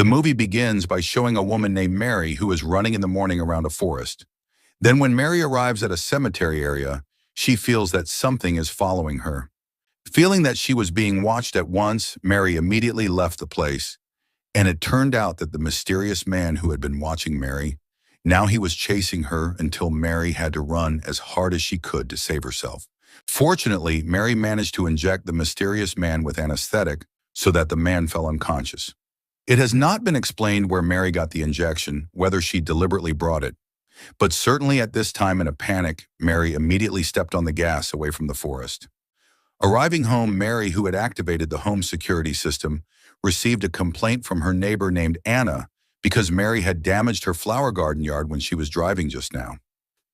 The movie begins by showing a woman named Mary who is running in the morning around a forest. Then when Mary arrives at a cemetery area, she feels that something is following her. Feeling that she was being watched at once, Mary immediately left the place, and it turned out that the mysterious man who had been watching Mary, now he was chasing her until Mary had to run as hard as she could to save herself. Fortunately, Mary managed to inject the mysterious man with anesthetic so that the man fell unconscious. It has not been explained where Mary got the injection, whether she deliberately brought it. But certainly at this time in a panic, Mary immediately stepped on the gas away from the forest. Arriving home, Mary, who had activated the home security system, received a complaint from her neighbor named Anna because Mary had damaged her flower garden yard when she was driving just now.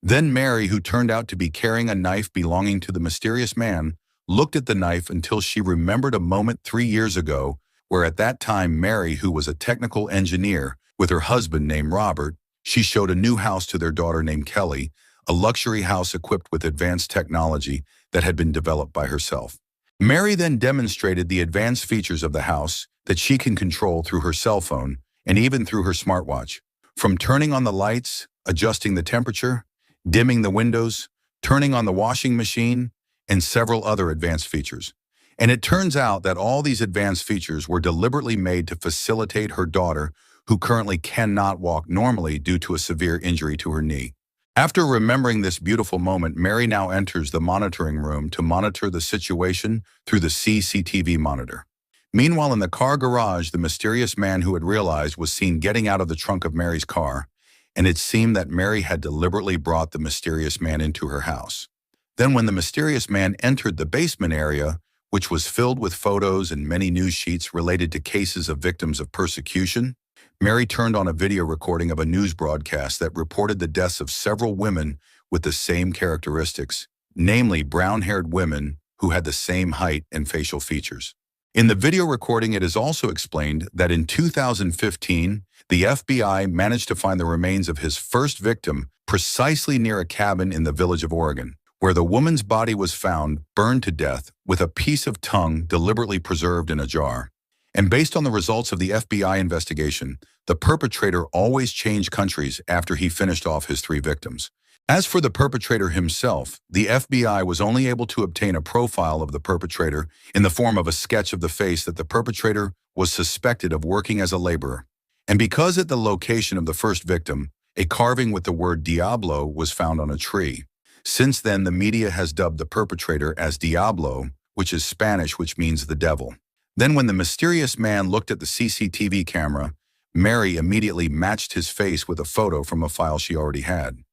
Then Mary, who turned out to be carrying a knife belonging to the mysterious man, looked at the knife until she remembered a moment 3 years ago where at that time Mary, who was a technical engineer with her husband named Robert, she showed a new house to their daughter named Kelly, a luxury house equipped with advanced technology that had been developed by herself. Mary then demonstrated the advanced features of the house that she can control through her cell phone and even through her smartwatch, from turning on the lights, adjusting the temperature, dimming the windows, turning on the washing machine, and several other advanced features. And it turns out that all these advanced features were deliberately made to facilitate her daughter, who currently cannot walk normally due to a severe injury to her knee. After remembering this beautiful moment, Mary now enters the monitoring room to monitor the situation through the CCTV monitor. Meanwhile, in the car garage, the mysterious man who had realized was seen getting out of the trunk of Mary's car, and it seemed that Mary had deliberately brought the mysterious man into her house. Then when the mysterious man entered the basement area, which was filled with photos and many news sheets related to cases of victims of persecution, Mary turned on a video recording of a news broadcast that reported the deaths of several women with the same characteristics, namely brown-haired women who had the same height and facial features. In the video recording, it is also explained that in 2015, the FBI managed to find the remains of his first victim precisely near a cabin in the village of Oregon, where the woman's body was found burned to death with a piece of tongue deliberately preserved in a jar. And based on the results of the FBI investigation, the perpetrator always changed countries after he finished off his 3 victims. As for the perpetrator himself, the FBI was only able to obtain a profile of the perpetrator in the form of a sketch of the face that the perpetrator was suspected of working as a laborer. And because at the location of the first victim, a carving with the word Diablo was found on a tree. Since then, the media has dubbed the perpetrator as Diablo, which is Spanish, which means the devil. Then when the mysterious man looked at the CCTV camera, Mary immediately matched his face with a photo from a file she already had.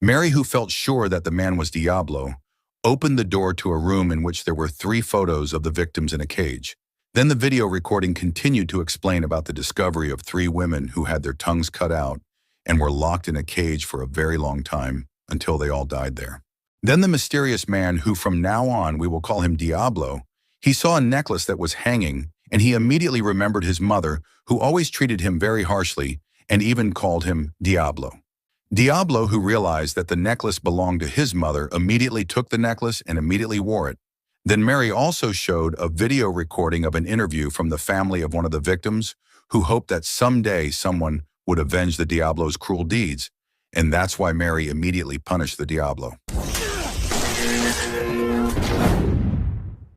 Mary, who felt sure that the man was Diablo, opened the door to a room in which there were 3 photos of the victims in a cage. Then the video recording continued to explain about the discovery of 3 women who had their tongues cut out and were locked in a cage for a very long time until they all died there. Then the mysterious man, who from now on we will call him Diablo, he saw a necklace that was hanging, and he immediately remembered his mother, who always treated him very harshly and even called him Diablo. Diablo, who realized that the necklace belonged to his mother, immediately took the necklace and immediately wore it. Then Mary also showed a video recording of an interview from the family of one of the victims, who hoped that someday someone would avenge the Diablo's cruel deeds, and that's why Mary immediately punished the Diablo.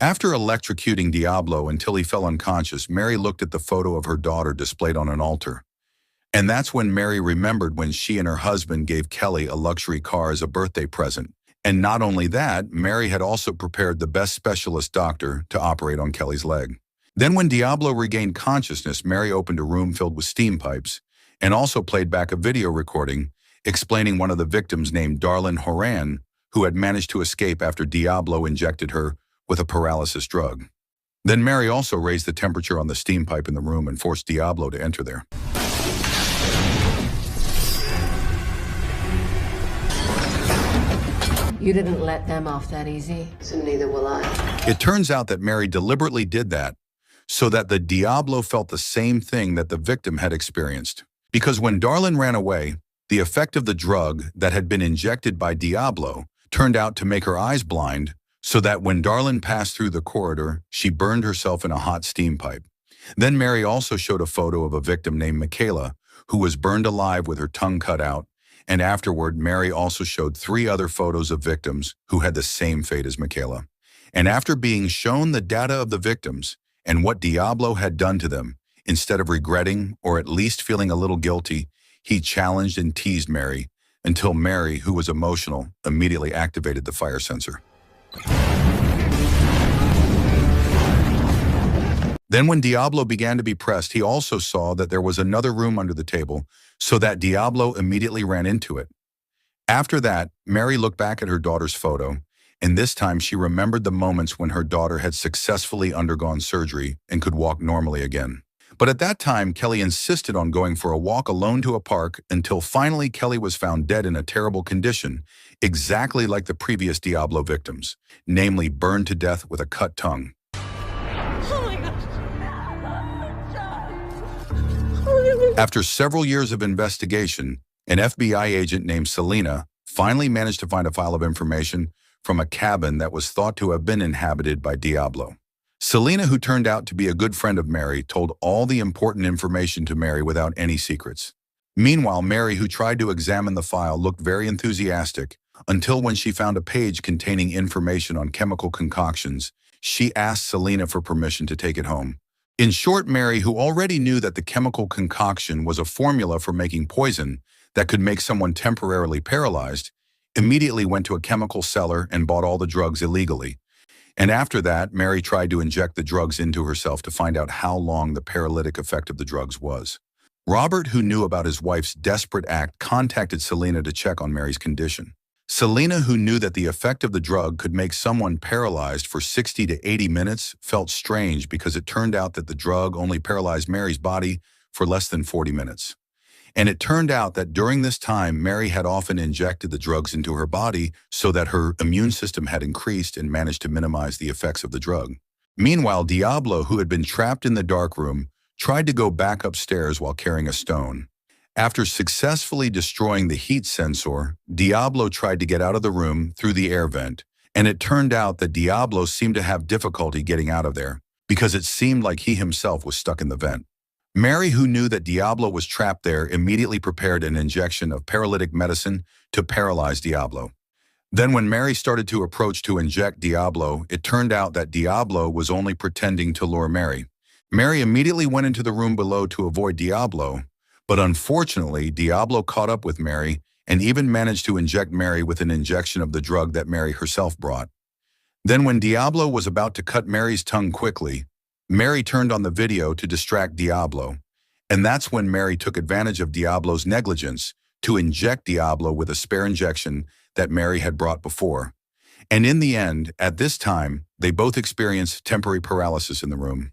After electrocuting Diablo until he fell unconscious, Mary looked at the photo of her daughter displayed on an altar. And that's when Mary remembered when she and her husband gave Kelly a luxury car as a birthday present. And not only that, Mary had also prepared the best specialist doctor to operate on Kelly's leg. Then when Diablo regained consciousness, Mary opened a room filled with steam pipes and also played back a video recording explaining one of the victims named Darlene Horan, who had managed to escape after Diablo injected her with a paralysis drug. Then Mary also raised the temperature on the steam pipe in the room and forced Diablo to enter there. You didn't let them off that easy, so neither will I. It turns out that Mary deliberately did that so that the Diablo felt the same thing that the victim had experienced. Because when Darlene ran away, the effect of the drug that had been injected by Diablo turned out to make her eyes blind, so that when Darlene passed through the corridor, she burned herself in a hot steam pipe. Then Mary also showed a photo of a victim named Michaela, who was burned alive with her tongue cut out, and afterward, Mary also showed 3 other photos of victims who had the same fate as Michaela. And after being shown the data of the victims and what Diablo had done to them, instead of regretting or at least feeling a little guilty, he challenged and teased Mary until Mary, who was emotional, immediately activated the fire sensor. Then when Diablo began to be pressed, he also saw that there was another room under the table, so that Diablo immediately ran into it. After that, Mary looked back at her daughter's photo, and this time she remembered the moments when her daughter had successfully undergone surgery and could walk normally again. But at that time, Kelly insisted on going for a walk alone to a park until finally Kelly was found dead in a terrible condition, exactly like the previous Diablo victims, namely burned to death with a cut tongue. Oh my gosh. After several years of investigation, an FBI agent named Selena finally managed to find a file of information from a cabin that was thought to have been inhabited by Diablo. Selena, who turned out to be a good friend of Mary, told all the important information to Mary without any secrets. Meanwhile, Mary, who tried to examine the file, looked very enthusiastic until when she found a page containing information on chemical concoctions, she asked Selena for permission to take it home. In short, Mary, who already knew that the chemical concoction was a formula for making poison that could make someone temporarily paralyzed, immediately went to a chemical seller and bought all the drugs illegally. And after that, Mary tried to inject the drugs into herself to find out how long the paralytic effect of the drugs was. Robert, who knew about his wife's desperate act, contacted Selena to check on Mary's condition. Selena, who knew that the effect of the drug could make someone paralyzed for 60 to 80 minutes, felt strange because it turned out that the drug only paralyzed Mary's body for less than 40 minutes. And it turned out that during this time, Mary had often injected the drugs into her body so that her immune system had increased and managed to minimize the effects of the drug. Meanwhile, Diablo, who had been trapped in the dark room, tried to go back upstairs while carrying a stone. After successfully destroying the heat sensor, Diablo tried to get out of the room through the air vent, and it turned out that Diablo seemed to have difficulty getting out of there because it seemed like he himself was stuck in the vent. Mary, who knew that Diablo was trapped there, immediately prepared an injection of paralytic medicine to paralyze Diablo. Then when Mary started to approach to inject Diablo, it turned out that Diablo was only pretending to lure Mary. Mary immediately went into the room below to avoid Diablo, but unfortunately, Diablo caught up with Mary and even managed to inject Mary with an injection of the drug that Mary herself brought. Then when Diablo was about to cut Mary's tongue quickly, Mary turned on the video to distract Diablo, and that's when Mary took advantage of Diablo's negligence to inject Diablo with a spare injection that Mary had brought before. And in the end, at this time, they both experienced temporary paralysis in the room.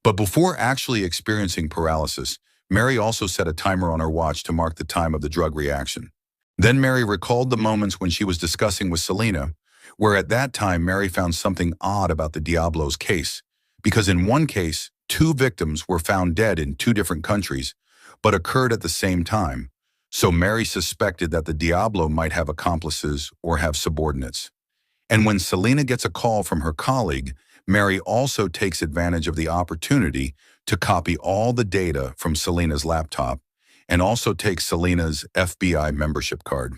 But before actually experiencing paralysis, Mary also set a timer on her watch to mark the time of the drug reaction. Then Mary recalled the moments when she was discussing with Selena, where at that time Mary found something odd about the Diablo's case, because in one case, 2 victims were found dead in 2 different countries, but occurred at the same time. So Mary suspected that the Diablo might have accomplices or have subordinates. And when Selena gets a call from her colleague, Mary also takes advantage of the opportunity to copy all the data from Selena's laptop and also takes Selena's FBI membership card.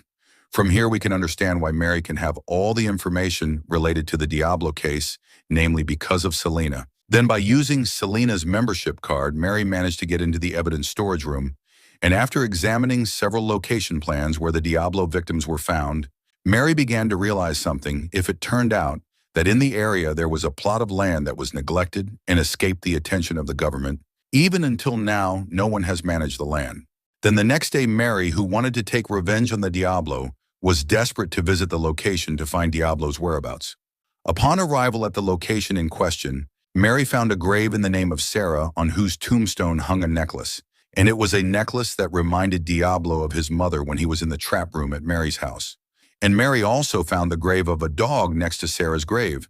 From here, we can understand why Mary can have all the information related to the Diablo case, namely because of Selena. Then by using Selena's membership card, Mary managed to get into the evidence storage room, and after examining several location plans where the Diablo victims were found, Mary began to realize something if it turned out that in the area there was a plot of land that was neglected and escaped the attention of the government. Even until now, no one has managed the land. Then the next day, Mary, who wanted to take revenge on the Diablo, was desperate to visit the location to find Diablo's whereabouts. Upon arrival at the location in question, Mary found a grave in the name of Sarah on whose tombstone hung a necklace, and it was a necklace that reminded Diablo of his mother when he was in the trap room at Mary's house. And Mary also found the grave of a dog next to Sarah's grave.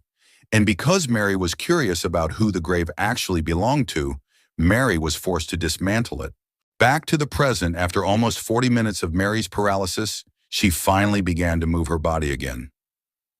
And because Mary was curious about who the grave actually belonged to, Mary was forced to dismantle it. Back to the present, after almost 40 minutes of Mary's paralysis, she finally began to move her body again.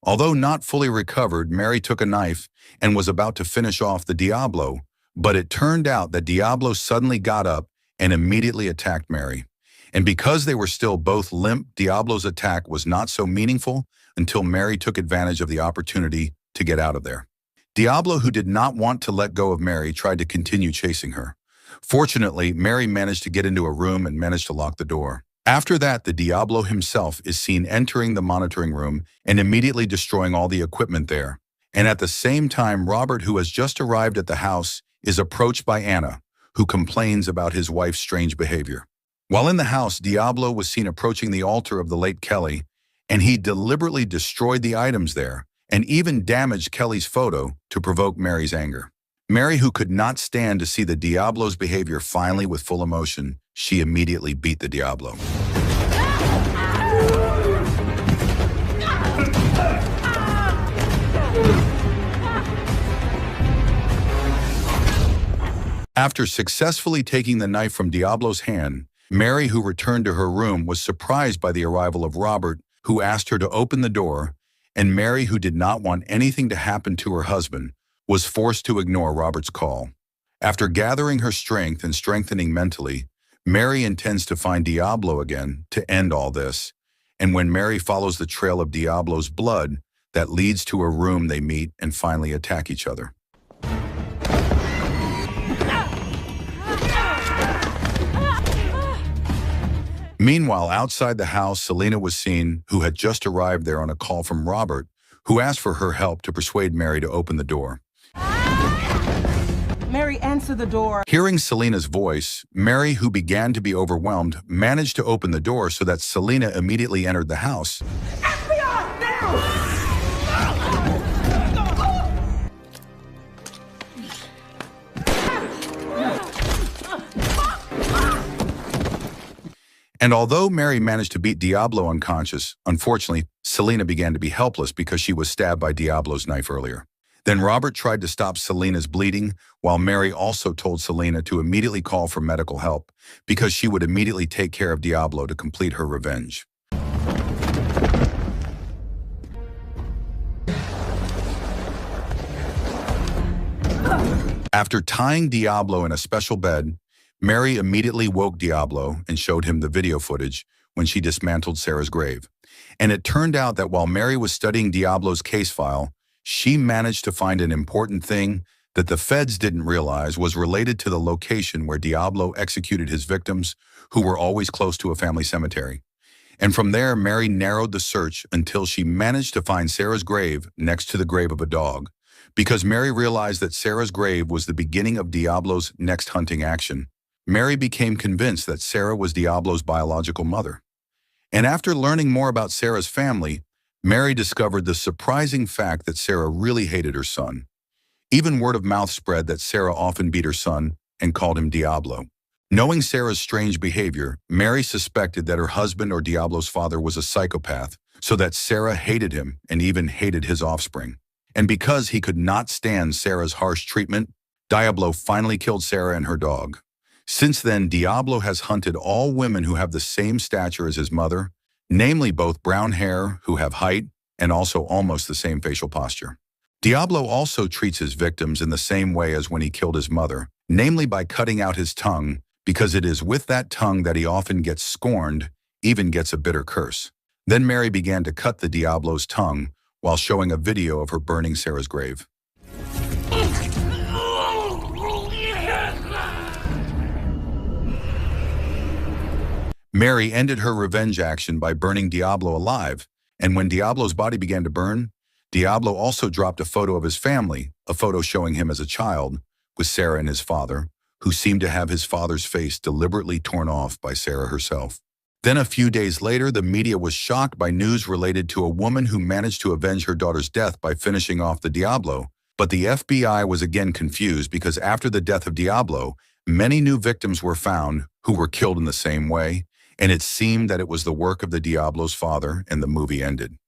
Although not fully recovered, Mary took a knife and was about to finish off the Diablo, But it turned out that Diablo suddenly got up and immediately attacked Mary. And because they were still both limp, Diablo's attack was not so meaningful until Mary took advantage of the opportunity to get out of there. Diablo, who did not want to let go of Mary, tried to continue chasing her. Fortunately, Mary managed to get into a room and managed to lock the door. After that, the Diablo himself is seen entering the monitoring room and immediately destroying all the equipment there. And at the same time, Robert, who has just arrived at the house, is approached by Anna, who complains about his wife's strange behavior. While in the house, Diablo was seen approaching the altar of the late Kelly, and he deliberately destroyed the items there and even damaged Kelly's photo to provoke Mary's anger. Mary, who could not stand to see the Diablo's behavior, finally, with full emotion, she immediately beat the Diablo. After successfully taking the knife from Diablo's hand, Mary, who returned to her room, was surprised by the arrival of Robert, who asked her to open the door, and Mary, who did not want anything to happen to her husband, was forced to ignore Robert's call. After gathering her strength and strengthening mentally, Mary intends to find Diablo again to end all this, and when Mary follows the trail of Diablo's blood, that leads to a room, they meet and finally attack each other. Meanwhile, outside the house, Selena was seen, who had just arrived there on a call from Robert, who asked for her help to persuade Mary to open the door. Mary, answer the door. Hearing Selena's voice, Mary, who began to be overwhelmed, managed to open the door so that Selena immediately entered the house. FBI, now! And although Mary managed to beat Diablo unconscious, unfortunately, Selena began to be helpless because she was stabbed by Diablo's knife earlier. Then Robert tried to stop Selena's bleeding, while Mary also told Selena to immediately call for medical help because she would immediately take care of Diablo to complete her revenge. After tying Diablo in a special bed, Mary immediately woke Diablo and showed him the video footage when she dismantled Sarah's grave. And it turned out that while Mary was studying Diablo's case file, she managed to find an important thing that the feds didn't realize was related to the location where Diablo executed his victims, who were always close to a family cemetery. And from there, Mary narrowed the search until she managed to find Sarah's grave next to the grave of a dog, because Mary realized that Sarah's grave was the beginning of Diablo's next hunting action. Mary became convinced that Sarah was Diablo's biological mother. And after learning more about Sarah's family, Mary discovered the surprising fact that Sarah really hated her son. Even word of mouth spread that Sarah often beat her son and called him Diablo. Knowing Sarah's strange behavior, Mary suspected that her husband or Diablo's father was a psychopath, so that Sarah hated him and even hated his offspring. And because he could not stand Sarah's harsh treatment, Diablo finally killed Sarah and her dog. Since then, Diablo has hunted all women who have the same stature as his mother, namely both brown hair, who have height, and also almost the same facial posture. Diablo also treats his victims in the same way as when he killed his mother, namely by cutting out his tongue, because it is with that tongue that he often gets scorned, even gets a bitter curse. Then Mary began to cut the Diablo's tongue while showing a video of her burning Sarah's grave. Mary ended her revenge action by burning Diablo alive, and when Diablo's body began to burn, Diablo also dropped a photo of his family, a photo showing him as a child, with Sarah and his father, who seemed to have his father's face deliberately torn off by Sarah herself. Then a few days later, the media was shocked by news related to a woman who managed to avenge her daughter's death by finishing off the Diablo, but the FBI was again confused because after the death of Diablo, many new victims were found who were killed in the same way, and it seemed that it was the work of the Diablo's father, and the movie ended.